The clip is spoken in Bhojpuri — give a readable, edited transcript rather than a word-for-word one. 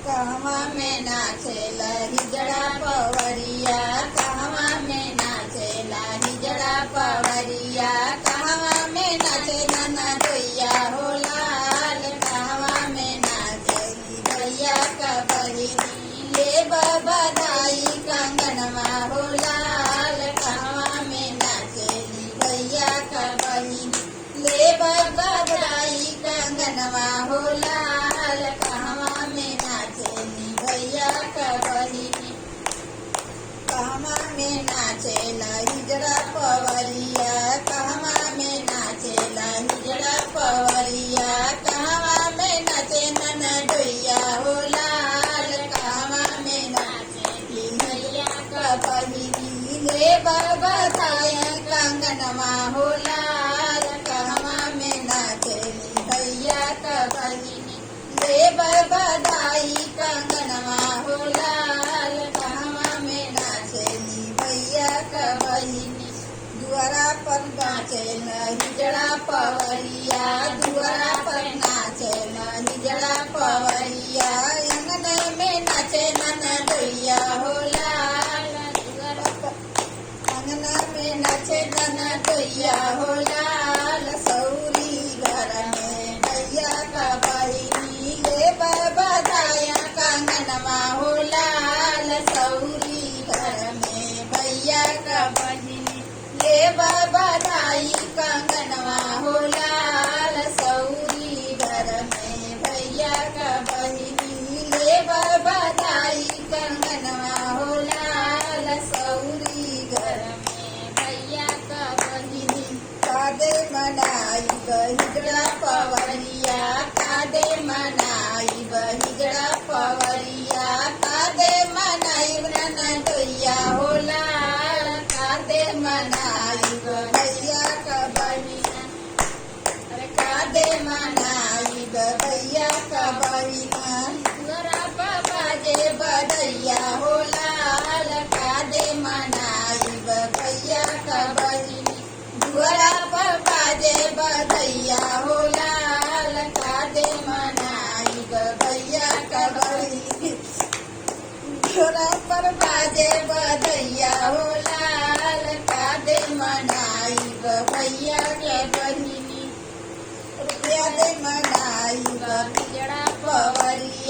कहवा में नाचेला हिजड़ा पवरिया, कहवा में नाचेला हिजड़ा पवरिया, कहवा में नाचे ननदोइया हो लाल, कहवा में नाचेली भैया का बहिनी ले बधाई कंगनवा हो लाल, कहवा में नाचेली भैया का बहिनी ले बधाई कंगनवा हो लाल, कहवा में नाचेली भैया का बहिनी, कहवा में नाचेला हिजड़ा पवरिया, कहवा में नाचेला हिजड़ा पवरिया, कहवा में नाचे ननदोइया हो लाल, कहवा में नाचेली भैया का बहिनी ले बधाई कंगनवा हो लाल, कहवा में नाचेली भैया का बहिनी ले बधाई कंगनवा हो लाल, कहवा में नाचेली भैया का बहिनी, दुआरा पर नाचेला हिजड़ा पवरिया, दुआरा पर नाचेला हिजड़ा पवरिया, अंगन में नाचे ननदोइया हो लाल, अंगना में नाचे ननदोइया हो लाल, सौरी घर में भैया का बहिनी ले बधाई कंगनवा हो लाल, सौरी घर में भैया का बहिनी ले बधाई कंगनवा हो लाल, सौरी घर में भैया का बहिनी ले बधाई कंगनवा हो लाल, सौरी घर में भैया का बहिनी, कादे मनाई हिजड़ा पवरिया, कादे मनाई हिजड़ा पवरिया, कादे मनाई ननदोइया हो लाल, कादे मनाई भैया का बहिना, अरे कादे मनाई भैया का बहिना, दुआरा बाजे बधैया हो लाल, कादे मनाई भैया का बहिनी, दुआरा पर बाजे बधैया हो लाल, कादे मनाई भैया का बहिनी, दुआरा पर बाजे बधैया हो लाल, कादे मनाई भैया के बहिनी, रुपया दे मनाई हिजड़ा पवरिया।